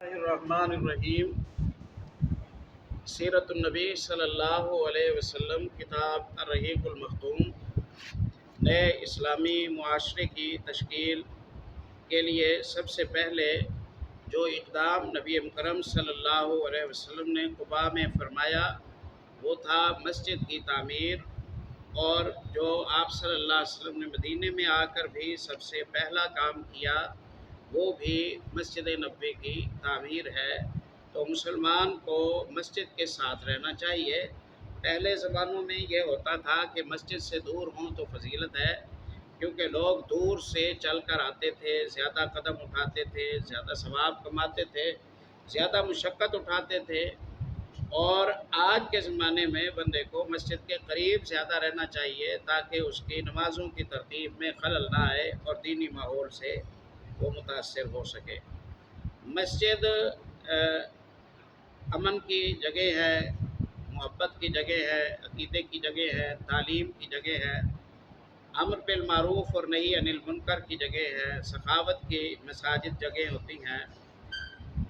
الرحمن الرحیم سیرت النبی صلی اللہ علیہ وسلم کتاب الرحیق المختوم نئے اسلامی معاشرے کی تشکیل کے لیے سب سے پہلے جو اقدام نبی مکرم صلی اللہ علیہ وسلم نے قباء میں فرمایا وہ تھا مسجد کی تعمیر، اور جو آپ صلی اللہ علیہ وسلم نے مدینے میں آ کر بھی سب سے پہلا کام کیا وہ بھی مسجد نبوی کی تعمیر ہے۔ تو مسلمان کو مسجد کے ساتھ رہنا چاہیے۔ پہلے زمانوں میں یہ ہوتا تھا کہ مسجد سے دور ہوں تو فضیلت ہے، کیونکہ لوگ دور سے چل کر آتے تھے، زیادہ قدم اٹھاتے تھے، زیادہ ثواب کماتے تھے، زیادہ مشقت اٹھاتے تھے۔ اور آج کے زمانے میں بندے کو مسجد کے قریب زیادہ رہنا چاہیے تاکہ اس کی نمازوں کی ترتیب میں خلل نہ آئے اور دینی ماحول سے وہ متاثر ہو سکے۔ مسجد امن کی جگہ ہے، محبت کی جگہ ہے، عقیدے کی جگہ ہے، تعلیم کی جگہ ہے، امر بالمعروف اور نہی عن المنکر کی جگہ ہے، سخاوت کی مساجد جگہ ہوتی ہیں،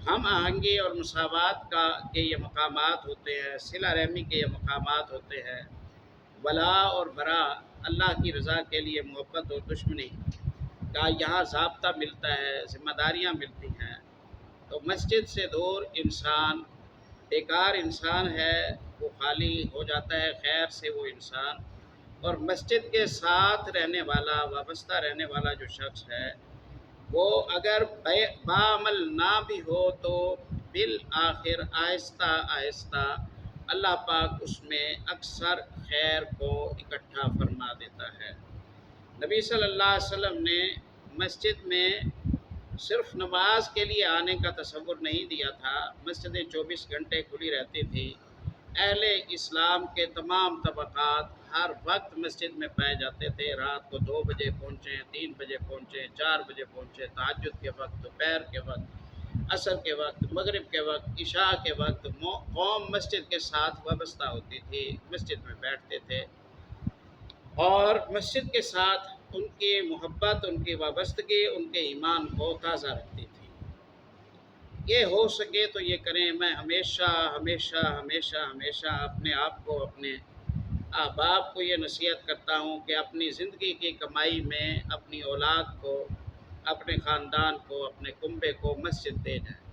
ہم آہنگی اور مساوات کے یہ مقامات ہوتے ہیں، صلہ رحمی کے یہ مقامات ہوتے ہیں، ولا اور برا اللہ کی رضا کے لیے محبت اور دشمنی کا یہاں ضابطہ ملتا ہے، ذمہ داریاں ملتی ہیں۔ تو مسجد سے دور انسان بیکار انسان ہے، وہ خالی ہو جاتا ہے خیر سے وہ انسان۔ اور مسجد کے ساتھ رہنے والا، وابستہ رہنے والا جو شخص ہے وہ اگر بعمل نہ بھی ہو تو بالآخر آہستہ آہستہ اللہ پاک اس میں اکثر خیر کو اکٹھا فرما دیتا ہے۔ نبی صلی اللہ علیہ وسلم نے مسجد میں صرف نماز کے لیے آنے کا تصور نہیں دیا تھا، مسجدیں 24 گھنٹے کھلی رہتی تھی، اہل اسلام کے تمام طبقات ہر وقت مسجد میں پائے جاتے تھے، رات کو 2 بجے پہنچیں، 3 بجے پہنچیں، 4 بجے پہنچیں، تہجد کے وقت، دوپہر کے وقت، عصر کے وقت، مغرب کے وقت، عشاء کے وقت قوم مسجد کے ساتھ وابستہ ہوتی تھی، مسجد میں بیٹھتے تھے اور مسجد کے ساتھ ان کی محبت، ان کی وابستگی ان کے ایمان کو تازہ رکھتی تھی۔ یہ ہو سکے تو یہ کریں۔ میں ہمیشہ ہمیشہ ہمیشہ ہمیشہ اپنے آپ کو، اپنے احباب کو یہ نصیحت کرتا ہوں کہ اپنی زندگی کی کمائی میں اپنی اولاد کو، اپنے خاندان کو، اپنے کنبے کو مسجد دے جائیں۔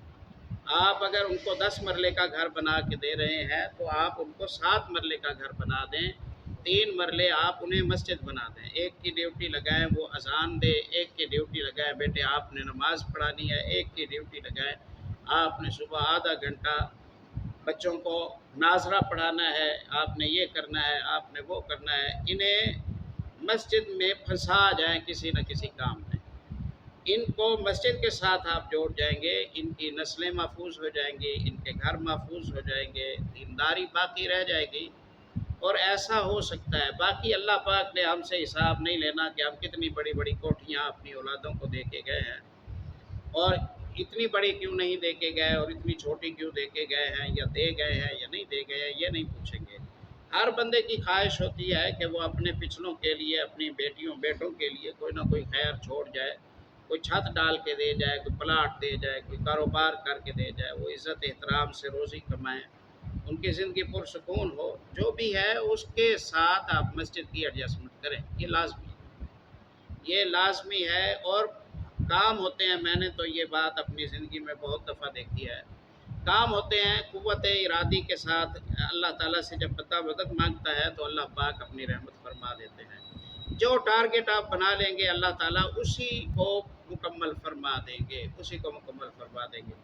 آپ اگر ان کو 10 مرلے کا گھر بنا کے دے رہے ہیں تو آپ ان کو 7 مرلے کا گھر بنا دیں، 3 مرلے آپ انہیں مسجد بنا دیں۔ ایک کی ڈیوٹی لگائیں وہ اذان دے، ایک کی ڈیوٹی لگائیں بیٹے آپ نے نماز پڑھانی ہے، ایک کی ڈیوٹی لگائیں آپ نے صبح آدھا گھنٹہ بچوں کو ناظرہ پڑھانا ہے، آپ نے یہ کرنا ہے، آپ نے وہ کرنا ہے۔ انہیں مسجد میں پھنسا جائیں کسی نہ کسی کام میں، ان کو مسجد کے ساتھ آپ جوڑ جائیں گے، ان کی نسلیں محفوظ ہو جائیں گی، ان کے گھر محفوظ ہو جائیں گے، دینداری باقی رہ جائے گی۔ اور ایسا ہو سکتا ہے، باقی اللہ پاک نے ہم سے حساب نہیں لینا کہ ہم کتنی بڑی بڑی کوٹھیاں اپنی اولادوں کو دے کے گئے ہیں، اور اتنی بڑی کیوں نہیں دے کے گئے اور اتنی چھوٹی کیوں دے کے گئے ہیں، یا دے گئے ہیں یا نہیں دے گئے ہیں، یہ نہیں پوچھیں گے۔ ہر بندے کی خواہش ہوتی ہے کہ وہ اپنے پچھلوں کے لیے، اپنی بیٹیوں بیٹوں کے لیے کوئی نہ کوئی خیر چھوڑ جائے، کوئی چھت ڈال کے دے جائے، کوئی پلاٹ دے جائے، کوئی کاروبار کر کے دے جائے، وہ عزت احترام سے روزی کمائیں، ان کی زندگی پرسکون ہو۔ جو بھی ہے اس کے ساتھ آپ مسجد کی ایڈجسٹمنٹ کریں، یہ لازمی ہے، یہ لازمی ہے۔ اور کام ہوتے ہیں، میں نے تو یہ بات اپنی زندگی میں بہت دفعہ دیکھی ہے، کام ہوتے ہیں قوت ارادی کے ساتھ۔ اللہ تعالیٰ سے جب بندہ مدد مانگتا ہے تو اللہ پاک اپنی رحمت فرما دیتے ہیں۔ جو ٹارگٹ آپ بنا لیں گے اللہ تعالیٰ اسی کو مکمل فرما دیں گے، اسی کو مکمل فرما دیں گے۔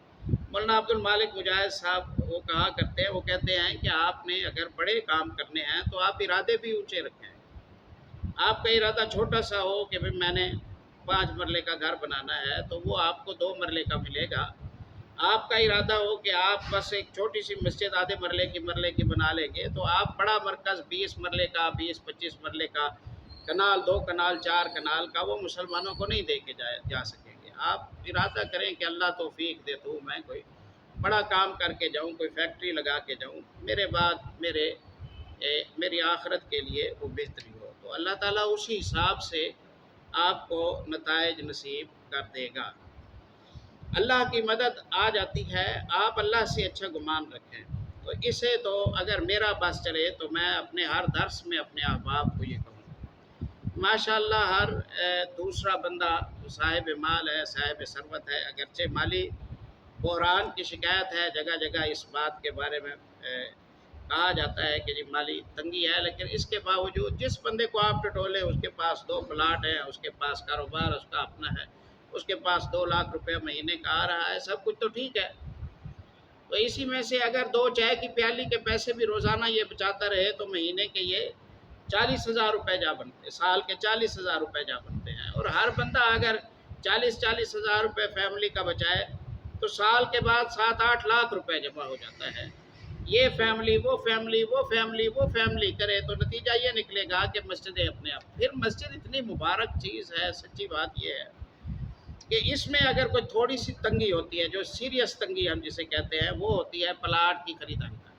مولانا عبد المالک مجاہد صاحب وہ کہا کرتے ہیں، وہ کہتے ہیں کہ آپ نے اگر بڑے کام کرنے ہیں تو آپ ارادے بھی اونچے رکھیں۔ آپ کا ارادہ چھوٹا سا ہو کہ میں نے 5 مرلے کا گھر بنانا ہے تو وہ آپ کو 2 مرلے کا ملے گا۔ آپ کا ارادہ ہو کہ آپ بس ایک چھوٹی سی مسجد آدھے مرلے کی بنا لیں گے تو آپ بڑا مرکز 20 مرلے کا، 20-25 مرلے کا کنال، 2 کنال، 4 کنال کا وہ مسلمانوں کو نہیں دے کے جا سکیں گے۔ آپ ارادہ کریں کہ اللہ توفیق دے تو میں کوئی بڑا کام کر کے جاؤں، کوئی فیکٹری لگا کے جاؤں، میرے بعد میری آخرت کے لیے وہ بہتری ہو، تو اللہ تعالیٰ اسی حساب سے آپ کو نتائج نصیب کر دے گا۔ اللہ کی مدد آ جاتی ہے، آپ اللہ سے اچھا گمان رکھیں۔ تو اسے تو اگر میرا بس چلے تو میں اپنے ہر درس میں اپنے احباب کو یہ کہوں، ماشاءاللہ ہر دوسرا بندہ صاحب مال ہے، صاحب ثروت ہے، اگرچہ مالی بحران کی شکایت ہے، جگہ جگہ اس بات کے بارے میں کہا جاتا ہے کہ جی مالی تنگی ہے، لیکن اس کے باوجود جس بندے کو آپ ٹٹولے، اس کے پاس 2 پلاٹ ہیں، اس کے پاس کاروبار اس کا اپنا ہے، اس کے پاس 2 لاکھ روپے مہینے کا آ رہا ہے، سب کچھ تو ٹھیک ہے، تو اسی میں سے اگر 2 چائے کی پیالی کے پیسے بھی روزانہ یہ بچاتا رہے تو مہینے کے یہ 40,000 روپے جا بنتے ہیں، سال کے 40,000 روپے جا بنتے ہیں، اور ہر بندہ اگر 40,000 روپے فیملی کا بچائے تو سال کے بعد 7-8 لاکھ روپے جمع ہو جاتا ہے۔ یہ فیملی وہ فیملی وہ فیملی وہ فیملی کرے تو نتیجہ یہ نکلے گا کہ مسجدیں اپنے آپ، پھر مسجد اتنی مبارک چیز ہے، سچی بات یہ ہے کہ اس میں اگر کوئی تھوڑی سی تنگی ہوتی ہے، جو سیریس تنگی ہم جسے کہتے ہیں، وہ ہوتی ہے پلاٹ کی خریداری کا۔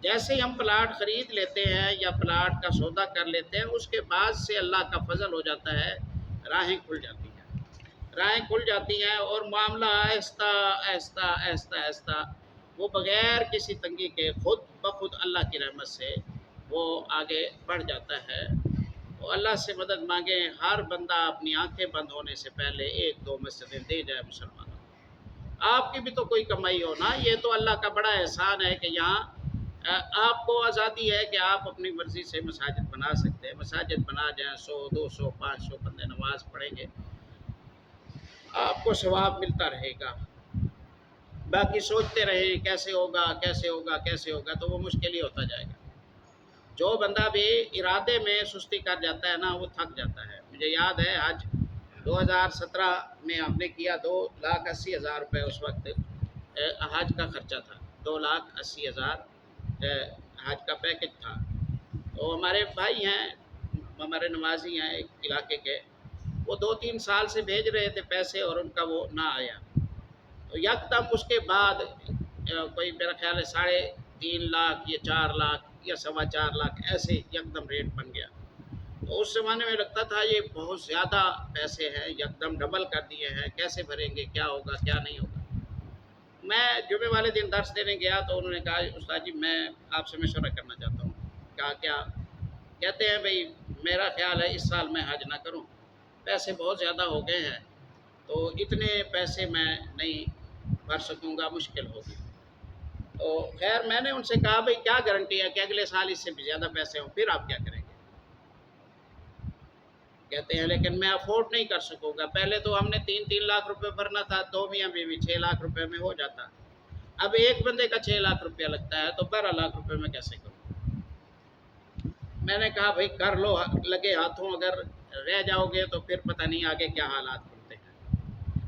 جیسے ہی ہم پلاٹ خرید لیتے ہیں یا پلاٹ کا سودا کر لیتے ہیں، اس کے بعد سے اللہ کا فضل ہو جاتا ہے، راہیں کھل جاتی ہیں، راہیں کھل جاتی ہیں اور معاملہ آہستہ آہستہ آہستہ آہستہ وہ بغیر کسی تنگی کے خود بخود اللہ کی رحمت سے وہ آگے بڑھ جاتا ہے۔ تو اللہ سے مدد مانگیں، ہر بندہ اپنی آنکھیں بند ہونے سے پہلے 1-2 مسجدیں دے جائے مسلمانوں کو۔ آپ کی بھی تو کوئی کمائی ہو نا، یہ تو اللہ کا بڑا احسان ہے کہ یہاں آپ کو آزادی ہے کہ آپ اپنی مرضی سے مساجد بنا سکتے ہیں، مساجد بنا جائیں، 100 200 500 بندے نماز پڑھیں گے، آپ کو ثواب ملتا رہے گا۔ باقی سوچتے رہیں کیسے ہوگا کیسے ہوگا کیسے ہوگا، تو وہ مشکل ہی ہوتا جائے گا۔ جو بندہ بھی ارادے میں سستی کر جاتا ہے نا، وہ تھک جاتا ہے۔ مجھے یاد ہے حج 2017 میں ہم نے کیا، 2,80,000 روپے اس وقت حج کا خرچہ تھا، 2,80,000 حج کا پیکج تھا۔ تو ہمارے بھائی ہیں، ہمارے نمازی ہیں ایک علاقے کے، وہ 2-3 سال سے بھیج رہے تھے پیسے اور ان کا وہ نہ آیا، تو یکدم اس کے بعد کوئی میرا خیال ہے 3.5 لاکھ یا 4 لاکھ یا 4.25 لاکھ ایسے یکدم ریٹ بن گیا۔ تو اس زمانے میں لگتا تھا یہ بہت زیادہ پیسے ہیں، یکدم ڈبل کر دیے ہیں، کیسے بھریں گے، کیا ہوگا کیا نہیں ہوگا۔ میں جمعے والے دن درس دینے گیا تو انہوں نے کہا استاد جی میں آپ سے مشورہ کرنا چاہتا ہوں۔ کہا کیا؟ کہتے ہیں بھئی میرا خیال ہے اس سال میں حج نہ کروں، پیسے بہت زیادہ ہو گئے ہیں، تو اتنے پیسے میں نہیں بھر سکوں گا، مشکل ہوگی۔ تو خیر میں نے ان سے کہا بھئی کیا گارنٹی ہے کہ اگلے سال اس سے بھی زیادہ پیسے ہوں، پھر آپ کیا کریں گے؟ کہتے ہیں لیکن میں افورڈ نہیں کر سکوں گا، پہلے تو ہم نے 3-3 لاکھ روپے بھرنا تھا، 2 میاں بیوی 6 لاکھ روپے میں ہو جاتا، اب ایک بندے کا 6 لاکھ روپیہ لگتا ہے، تو 12 لاکھ روپے میں کیسے کروں؟ میں نے کہا بھئی کر لو لگے ہاتھوں، اگر رہ جاؤ گے تو پھر پتہ نہیں آگے کیا حالات بنتے ہیں۔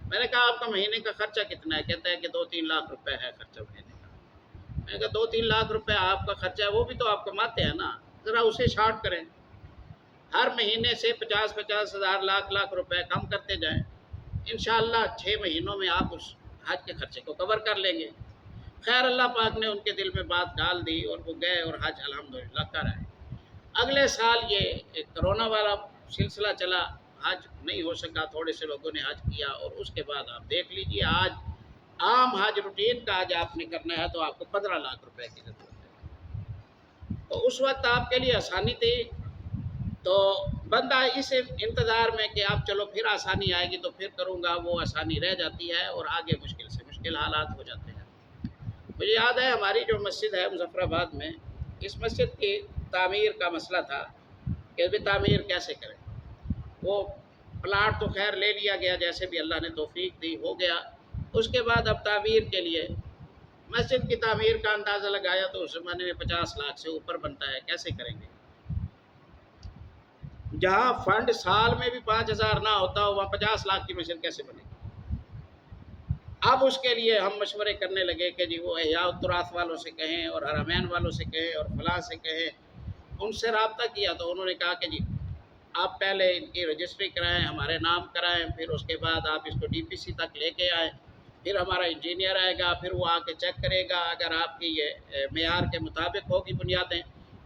میں نے کہا آپ کا مہینے کا خرچہ کتنا ہے؟ کہتا ہے کہ 2-3 لاکھ روپے ہے خرچہ مہینے کا۔ میں نے کہا 2-3 لاکھ روپے آپ کا خرچہ ہے، وہ بھی تو آپ کماتے ہیں نا، ذرا اسے شارٹ کریں، ہر مہینے سے 50-50 ہزار لاکھ روپے کم کرتے جائیں، انشاءاللہ 6 مہینوں میں آپ اس حج کے خرچے کو کور کر لیں گے۔ خیر اللہ پاک نے ان کے دل میں بات ڈال دی اور وہ گئے اور حج الحمدللہ کر آئے۔ اگلے سال یہ کرونا والا سلسلہ چلا، حج نہیں ہو سکا، تھوڑے سے لوگوں نے حج کیا، اور اس کے بعد آپ دیکھ لیجئے آج عام حج روٹین کا حج آپ نے کرنا ہے تو آپ کو 15 لاکھ روپے کی ضرورت ہے۔ تو اس وقت آپ کے لیے آسانی تھی، تو بندہ اس انتظار میں کہ اب چلو پھر آسانی آئے گی تو پھر کروں گا، وہ آسانی رہ جاتی ہے اور آگے مشکل سے مشکل حالات ہو جاتے ہیں۔ مجھے یاد ہے ہماری جو مسجد ہے مظفر آباد میں، اس مسجد کی تعمیر کا مسئلہ تھا کہ بھی تعمیر کیسے کریں۔ وہ پلاٹ تو خیر لے لیا گیا، جیسے بھی اللہ نے توفیق دی ہو گیا، اس کے بعد اب تعمیر کے لیے مسجد کی تعمیر کا اندازہ لگایا تو اس زمانے میں 50 لاکھ سے اوپر بنتا ہے، کیسے کریں گے؟ جہاں فنڈ سال میں بھی 5,000 نہ ہوتا ہو، وہاں 50 لاکھ کی مسجد کیسے بنے گی؟ اب اس کے لیے ہم مشورے کرنے لگے کہ جی وہ احیاء التراث والوں سے کہیں اور حرمین والوں سے کہیں اور فلاں سے کہیں، ان سے رابطہ کیا تو انہوں نے کہا کہ جی آپ پہلے ان کی رجسٹری کرائیں، ہمارے نام کرائیں، پھر اس کے بعد آپ اس کو ڈی پی سی تک لے کے آئیں، پھر ہمارا انجینئر آئے گا، پھر وہ آ کے چیک کرے گا، اگر آپ کی یہ معیار کے مطابق ہوگی بنیادیں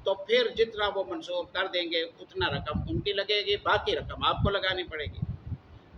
تو پھر جتنا وہ منظور کر دیں گے اتنا رقم ان کی لگے گی، باقی رقم آپ کو لگانی پڑے گی۔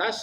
10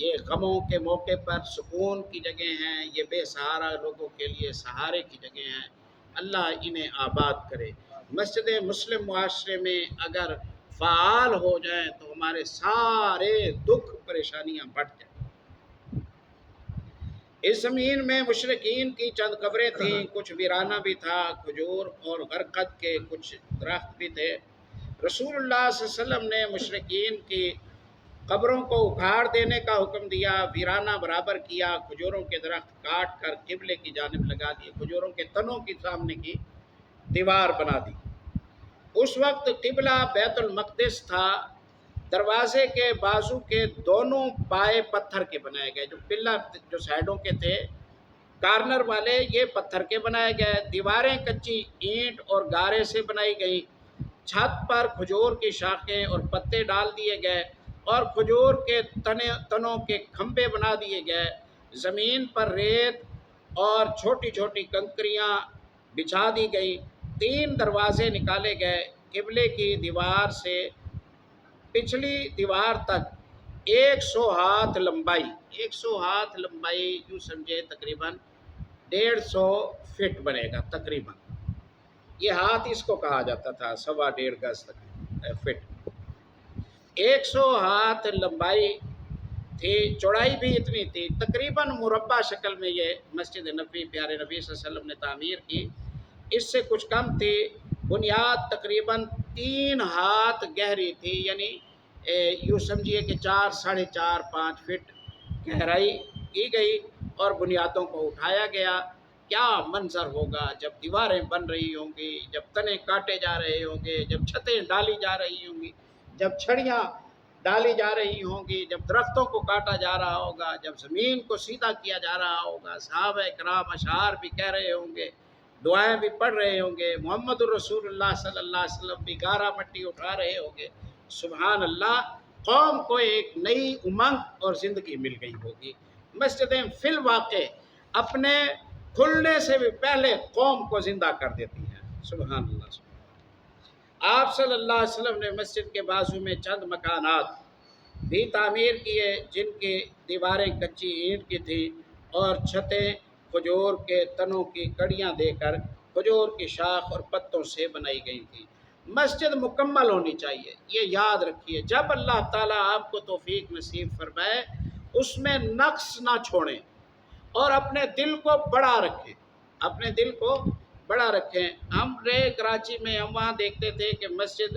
یہ غموں کے موقع پر سکون کی جگہ ہیں، یہ بے سہارا لوگوں کے لیے سہارے کی جگہ ہیں۔ اللہ انہیں آباد کرے۔ مسجد مسلم معاشرے میں اگر فعال ہو جائیں تو ہمارے سارے دکھ پریشانیاں بڑھ جائیں۔ اس زمین میں مشرکین کی چند قبریں تھیں، کچھ ویرانہ بھی تھا، کھجور اور غرقد کے کچھ درخت بھی تھے۔ رسول اللہ صلی اللہ علیہ وسلم نے مشرکین کی قبروں کو اکھاڑ دینے کا حکم دیا، ویرانہ برابر کیا، کھجوروں کے درخت کاٹ کر قبلے کی جانب لگا دیے، کھجوروں کے تنوں کی سامنے کی دیوار بنا دی۔ اس وقت قبلہ بیت المقدس تھا۔ دروازے کے بازو کے دونوں پائے پتھر کے بنائے گئے، جو پلر جو سائڈوں کے تھے کارنر والے، یہ پتھر کے بنائے گئے۔ دیواریں کچی اینٹ اور گارے سے بنائی گئی۔ چھت پر کھجور کی شاخیں اور پتے ڈال دیے گئے اور کھجور کے تنوں کے کھمبے بنا دیے گئے۔ زمین پر ریت اور چھوٹی چھوٹی کنکریاں بچھا دی گئی۔ 3 دروازے نکالے گئے۔ قبلے کی دیوار سے پچھلی دیوار تک 100 ہاتھ لمبائی، 100 ہاتھ لمبائی یوں سمجھے تقریباً 150 فٹ بنے گا تقریباً۔ یہ ہاتھ اس کو کہا جاتا تھا، 1.25 گز فٹ۔ 100 ہاتھ لمبائی تھی، چوڑائی بھی اتنی تھی، تقریباً مربع شکل میں یہ مسجد نبوی پیارے نبی صلی اللہ علیہ وسلم نے تعمیر کی۔ اس سے کچھ کم تھی، بنیاد تقریباً 3 ہاتھ گہری تھی، یعنی یوں سمجھیے کہ 4 ساڑھے 4 5 فٹ گہرائی کی گئی اور بنیادوں کو اٹھایا گیا۔ کیا منظر ہوگا جب دیواریں بن رہی ہوں گی، جب تنے کاٹے جا رہے ہوں گے، جب چھتیں ڈالی جا رہی ہوں گی، جب چھڑیاں ڈالی جا رہی ہوں گی، جب درختوں کو کاٹا جا رہا ہوگا، جب زمین کو سیدھا کیا جا رہا ہوگا، صحابہ کرام اشعار بھی کہہ رہے ہوں گے، دعائیں بھی پڑھ رہے ہوں گے، محمد الرسول اللہ صلی اللہ علیہ وسلم بھی گارا مٹی اٹھا رہے ہوں گے۔ سبحان اللہ، قوم کو ایک نئی امنگ اور زندگی مل گئی ہوگی۔ مسجدیں فی الواقع اپنے کھلنے سے بھی پہلے قوم کو زندہ کر دیتی ہیں۔ سبحان اللہ۔ آپ صلی اللہ علیہ وسلم نے مسجد کے بازو میں چند مکانات بھی تعمیر کیے جن کی دیواریں کچی اینٹ کی تھیں اور چھتیں کھجور کے تنوں کی کڑیاں دے کر کھجور کی شاخ اور پتوں سے بنائی گئی تھی۔ مسجد مکمل ہونی چاہیے، یہ یاد رکھیے۔ جب اللہ تعالیٰ آپ کو توفیق نصیب فرمائے اس میں نقص نہ چھوڑیں اور اپنے دل کو بڑا رکھیں، اپنے دل کو بڑا رکھیں۔ ہم رہے کراچی میں، ہم وہاں دیکھتے تھے کہ مسجد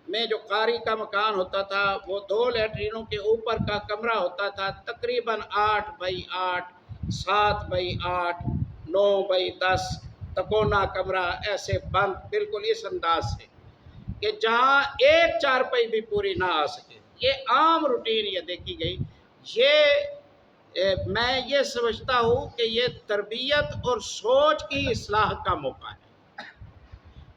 میں جو قاری کا مکان ہوتا تھا وہ 2 لیٹرینوں کے اوپر کا کمرہ ہوتا تھا، تقریباً 8 بائی 8 7 بائی 8 9 بائی 10 تکونا کمرہ، ایسے بند بالکل اس انداز سے کہ جہاں ایک چارپائی بھی پوری نہ آ سکے۔ یہ عام روٹین یہ دیکھی گئی۔ میں یہ سمجھتا ہوں کہ یہ تربیت اور سوچ کی اصلاح کا موقع ہے،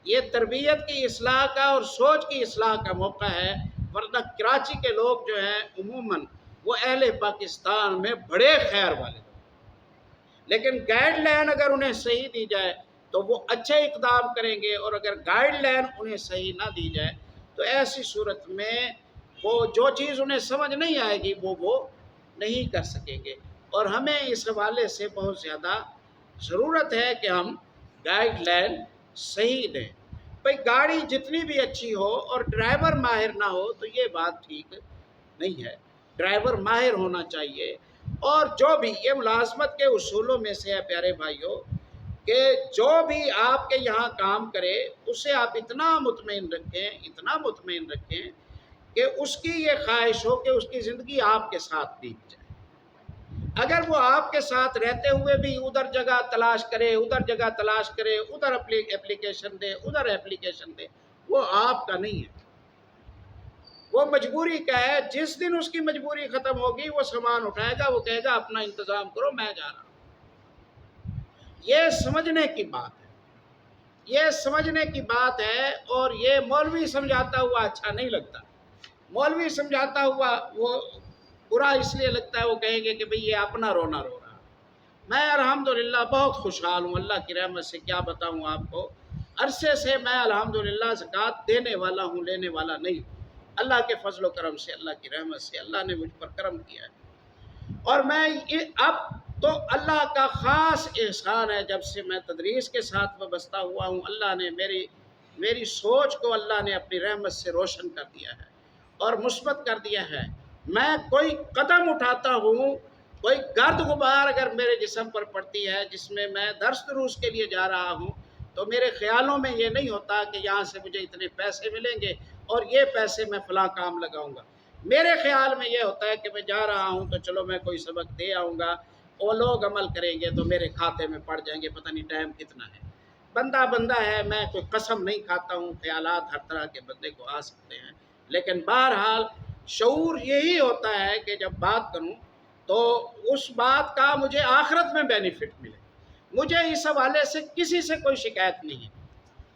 یہ تربیت کی اصلاح کا اور سوچ کی اصلاح کا موقع ہے، ورنہ کراچی کے لوگ جو ہیں عموماً وہ اہل پاکستان میں بڑے خیر والے لوگ، لیکن گائیڈ لائن اگر انہیں صحیح دی جائے تو وہ اچھے اقدام کریں گے، اور اگر گائیڈ لائن انہیں صحیح نہ دی جائے تو ایسی صورت میں وہ جو چیز انہیں سمجھ نہیں آئے گی وہ نہیں کر سکیں گے۔ اور ہمیں اس حوالے سے بہت زیادہ ضرورت ہے کہ ہم گائیڈ لائن صحیح دیں۔ بھئی گاڑی جتنی بھی اچھی ہو اور ڈرائیور ماہر نہ ہو تو یہ بات ٹھیک نہیں ہے، ڈرائیور ماہر ہونا چاہیے۔ اور جو بھی یہ ملازمت کے اصولوں میں سے ہے پیارے بھائیوں، کہ جو بھی آپ کے یہاں کام کرے اسے آپ اتنا مطمئن رکھیں کہ اس کی یہ خواہش ہو کہ اس کی زندگی آپ کے ساتھ بیت جائے۔ اگر وہ آپ کے ساتھ رہتے ہوئے بھی ادھر جگہ تلاش کرے، ادھر اپلیکیشن دے، ادھر ایپلیکیشن دے، وہ آپ کا نہیں ہے، وہ مجبوری کا ہے۔ جس دن اس کی مجبوری ختم ہوگی وہ سامان اٹھائے گا، وہ کہے گا اپنا انتظام کرو، میں جا رہا ہوں۔ یہ سمجھنے کی بات ہے، اور یہ مولوی سمجھاتا ہوا اچھا نہیں لگتا۔ مولوی سمجھاتا ہوا وہ برا اس لیے لگتا ہے، وہ کہیں گے کہ بھئی یہ اپنا رونا رو رہا۔ میں الحمدللہ بہت خوشحال ہوں، اللہ کی رحمت سے کیا بتاؤں آپ کو، عرصے سے میں الحمدللہ زکوٰۃ دینے والا ہوں، لینے والا نہیں۔ اللہ کے فضل و کرم سے، اللہ کی رحمت سے اللہ نے مجھ پر کرم کیا ہے۔ اور میں اب تو اللہ کا خاص احسان ہے، جب سے میں تدریس کے ساتھ وابستہ ہوا ہوں، اللہ نے میری سوچ کو اللہ نے اپنی رحمت سے روشن کر دیا ہے اور مثبت کر دیا ہے۔ میں کوئی قدم اٹھاتا ہوں، کوئی گرد غبار اگر میرے جسم پر پڑتی ہے جس میں میں درس دروس کے لیے جا رہا ہوں، تو میرے خیالوں میں یہ نہیں ہوتا کہ یہاں سے مجھے اتنے پیسے ملیں گے اور یہ پیسے میں فلاں کام لگاؤں گا۔ میرے خیال میں یہ ہوتا ہے کہ میں جا رہا ہوں تو چلو میں کوئی سبق دے آؤں گا، وہ لوگ عمل کریں گے تو میرے کھاتے میں پڑ جائیں گے، پتہ نہیں ٹائم کتنا ہے۔ بندہ ہے، میں کوئی قسم نہیں کھاتا ہوں، خیالات ہر طرح کے بندے کو آ سکتے ہیں، لیکن بہرحال شعور یہی ہوتا ہے کہ جب بات کروں تو اس بات کا مجھے آخرت میں بینیفٹ ملے۔ مجھے اس حوالے سے کسی سے کوئی شکایت نہیں ہے،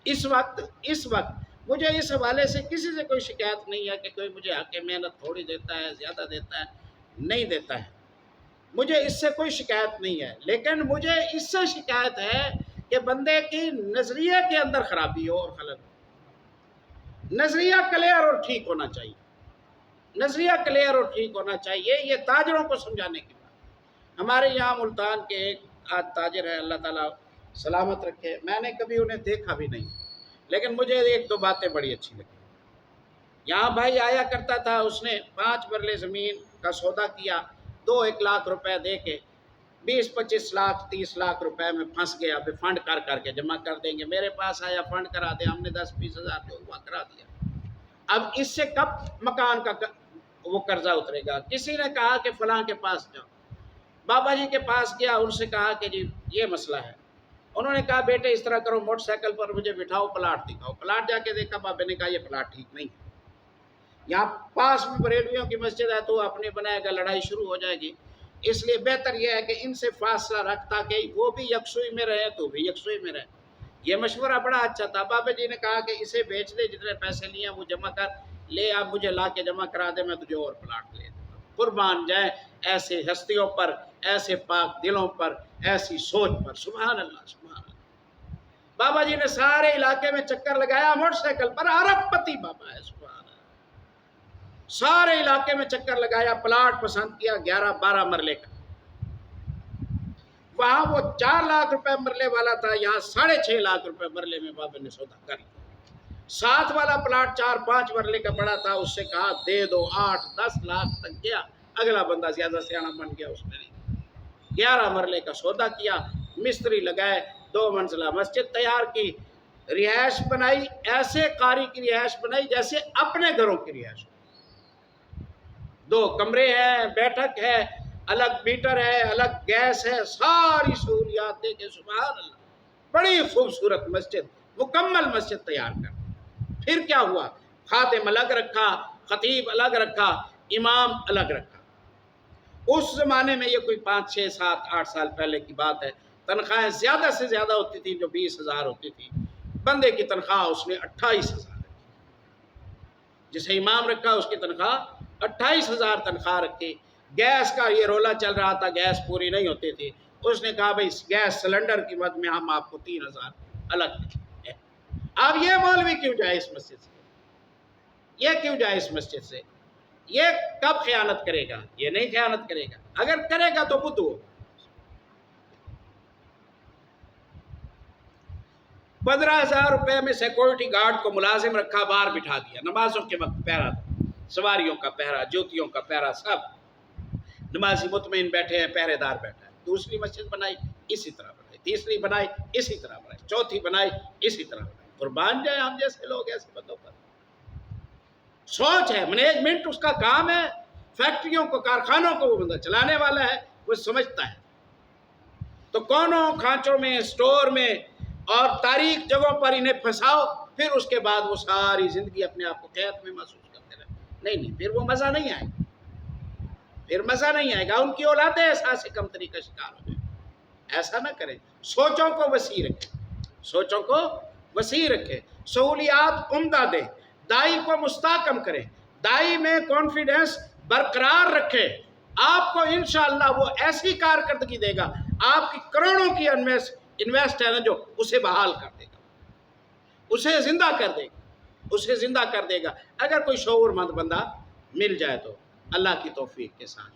اس وقت مجھے اس حوالے سے کسی سے کوئی شکایت نہیں ہے کہ کوئی مجھے حق محنت تھوڑی دیتا ہے، زیادہ دیتا ہے، نہیں دیتا ہے، مجھے اس سے کوئی شکایت نہیں ہے۔ لیکن مجھے اس سے شکایت ہے کہ بندے کی نظریے کے اندر خرابی ہو اور خلل ہو۔ نظریہ کلیئر اور ٹھیک ہونا چاہیے، نظریہ کلیئر اور ٹھیک ہونا چاہیے، یہ تاجروں کو سمجھانے کی بات۔ ہمارے یہاں ملتان کے ایک تاجر ہے، اللہ تعالیٰ سلامت رکھے، میں نے کبھی انہیں دیکھا بھی نہیں، لیکن مجھے ایک دو باتیں بڑی اچھی لگی۔ یہاں بھائی آیا کرتا تھا، اس نے 5 مرلے زمین کا سودا کیا، 1 لاکھ روپے دے کے 20-25 لاکھ 30 لاکھ روپے میں پھنس گیا، ابھی فنڈ کر کے جمع کر دیں گے، میرے پاس آیا فنڈ کرا دے، ہم نے 10-20 ہزار جو ہوا کرا دیا۔ اب اس سے کب مکان کا وہ قرضہ اترے گا؟ کسی نے کہا کہ فلاں کے پاس جاؤ، بابا جی کے پاس گیا، ان سے کہا کہ جی یہ مسئلہ ہے۔ انہوں نے کہا بیٹے اس طرح کرو، موٹر سائیکل پر مجھے بٹھاؤ، پلاٹ دکھاؤ۔ پلاٹ جا کے دیکھا، بابے نے کہا یہ پلاٹ ٹھیک نہیں ہے، یہاں پاس میں بریلویوں کی مسجد ہے، تو اپنے بنائے گا، لڑائی شروع ہو جائے گی، اس لیے بہتر یہ ہے کہ ان سے فاصلہ رکھ تاکہ وہ بھی یکسوئی میں رہے تو بھی یکسوئی میں رہے۔ یہ مشورہ بڑا اچھا تھا۔ بابا جی نے کہا کہ اسے بیچ دے، جتنے پیسے لیے وہ جمع کر لے، آپ مجھے لا کے جمع کرا دے، میں تجھے اور پلاٹ لے دوں گا۔ قربان جائیں ایسے ہستیوں پر، ایسے پاک دلوں پر، ایسی سوچ پر، سبحان اللہ سبحان اللہ۔ بابا جی نے سارے علاقے میں چکر لگایا، موٹر سائیکل پر، ارب پتی بابا ہے، سبحان اللہ، سارے علاقے میں چکر لگایا، پلاٹ پسند کیا 11-12 مرلے کا۔ وہاں وہ 4 لاکھ روپے مرلے والا تھا، یہاں 6.5 لاکھ روپے مرلے میں بابا نے سودا کر لیا۔ ساتھ والا پلاٹ 4-5 مرلے کا بڑا تھا، اس سے کہا دے دو، 8-10 لاکھ تک گیا۔ اگلا بندہ زیادہ سیاح بن گیا، اس نے 11 مرلے کا سودا کیا، مستری لگائے، 2 منزلہ مسجد تیار کی، رہائش بنائی، ایسے قاری کی رہائش بنائی جیسے اپنے گھروں کی رہائش، 2 کمرے ہیں، بیٹھک ہے، الگ میٹر ہے، الگ گیس ہے، ساری سہولیات دے کے، سبحان اللہ، بڑی خوبصورت مسجد، مکمل مسجد تیار کر۔ پھر کیا ہوا؟ خادم الگ رکھا، خطیب الگ رکھا، امام الگ رکھا۔ اس زمانے میں یہ کوئی 5-6-7-8 سال پہلے کی بات ہے، تنخواہیں زیادہ سے زیادہ ہوتی تھی، جو 20,000 ہوتی تھی، بندے کی تنخواہ اس نے 28,000 رکھی، جسے امام رکھا اس کی تنخواہ 28,000 تنخواہ رکھی۔ گیس کا یہ رولا چل رہا تھا، گیس پوری نہیں ہوتی تھی، اس نے کہا بھائی گیس سلنڈر کی مد میں ہم آپ کو 3,000 الگ دیں۔ اب یہ مولوی کیوں جائے اس مسجد سے؟ یہ کیوں جائے اس مسجد سے؟ یہ کب خیانت کرے گا؟ یہ نہیں خیانت کرے گا، اگر کرے گا تو بدھو۔ 15,000 روپے میں سیکورٹی گارڈ کو ملازم رکھا، باہر بٹھا دیا، نمازوں کے وقت پہرا تھا، سواریوں کا پہرا، جوتیوں کا پہرا، سب نمازی مطمئن بیٹھے ہیں، پہرے دار بیٹھا ہے۔ دوسری مسجد بنائی، اسی طرح بنائی، تیسری بنائی، اسی طرح بنائی، چوتھی بنائی، اسی طرح بنائی۔ قربان جائیں ہم جیسے لوگ ایسے بندوں پر۔ سوچ ہے، مینجمنٹ اس کا کام ہے، فیکٹریوں کو، کارخانوں کو وہ بندہ چلانے والا ہے، وہ سمجھتا ہے۔ تو کونوں کھانچوں میں، سٹور میں اور تاریخ جگہوں پر انہیں پھنساؤ، پھر اس کے بعد وہ ساری زندگی اپنے آپ کو قید میں محسوس کرتے رہے۔ نہیں، پھر وہ مزہ نہیں آئے گا، پھر مزہ نہیں آئے گا، ان کی اولادیں احساس کمتری کا شکار ہو جائیں۔ ایسا نہ کریں، سوچوں کو وسیع رکھیں، سوچوں کو وسیع رکھیں، سہولیات عمدہ دیں، دائی کو مستحکم کریں، دائی میں کانفیڈنس برقرار رکھیں، آپ کو انشاءاللہ وہ ایسی کارکردگی دے گا، آپ کی کروڑوں کی انویسٹ ہے نا جو، اسے بحال کر دے گا، اسے زندہ کر دے گا، اسے زندہ کر دے گا، اگر کوئی شعور مند بندہ مل جائے تو اللہ کی توفیق کے ساتھ۔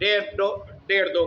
1.5-2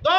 2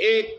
1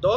2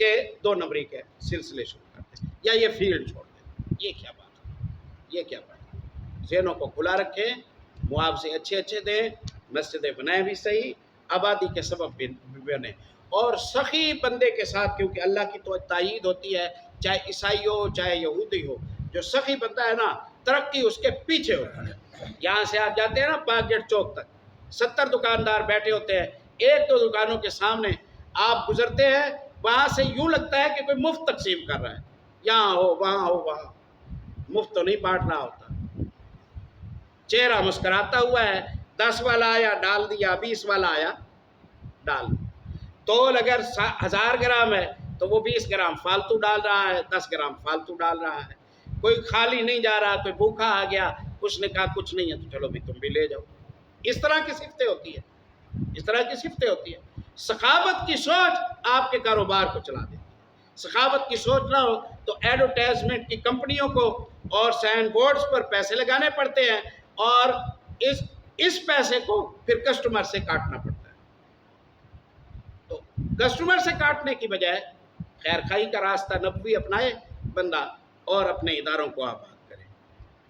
کہ 2 نمبری کے سلسلے شروع کر دیں یا یہ فیلڈ چھوڑ دیں. یہ کیا بات ہے؟ یہ کیا بات ہے؟ ذہنوں کو کھلا رکھیں، معاوضے اچھے دیں، مسجدیں بنائیں بھی صحیح، آبادی کے سبب بھی بنیں، اور سخی بندے کے ساتھ، کیونکہ اللہ کی تو تائید ہوتی ہے، چاہے عیسائی ہو چاہے یہودی ہو، جو سخی بندہ ہے نا ترقی اس کے پیچھے ہوتی ہے. یہاں سے آپ جاتے ہیں نا پاک گیٹ چوک تک، 70 دکاندار بیٹھے ہوتے ہیں، 1-2 دکانوں کے سامنے آپ گزرتے ہیں، وہاں سے یوں لگتا ہے کہ کوئی مفت تقسیم کر رہا ہے، یہاں ہو وہاں، مفت تو نہیں بانٹ رہا ہوتا. چہرہ مسکراتا ہوا ہے، 10 والا آیا ڈال دیا، 20 والا آیا ڈال دیا. تول اگر 1000 گرام ہے تو وہ 20 گرام فالتو ڈال رہا ہے، 10 گرام فالتو ڈال رہا ہے. کوئی خالی نہیں جا رہا، کوئی بھوکا آ گیا، اس نے کہا کچھ نہیں ہے تو چلو بھی تم بھی لے جاؤ. اس طرح کی صفتیں ہوتی ہیں، اس طرح کی صفتیں ہوتی ہیں. سخاوت کی سوچ آپ کے کاروبار کو چلا دیتی ہے. سخاوت کی سوچ نہ ہو تو ایڈورٹائزمنٹ کی کمپنیوں کو اور سائن بورڈز پر پیسے لگانے پڑتے ہیں، اور اس پیسے کو پھر کسٹمر سے کاٹنا پڑتا ہے. تو کسٹمر سے کاٹنے کی بجائے خیر خواہی کا راستہ نبوی اپنائے بندہ اور اپنے اداروں کو آباد کرے.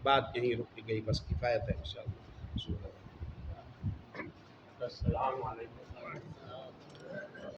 بات یہیں رک گئی، بس کفایت ہے انشاءاللہ. السلام علیکم.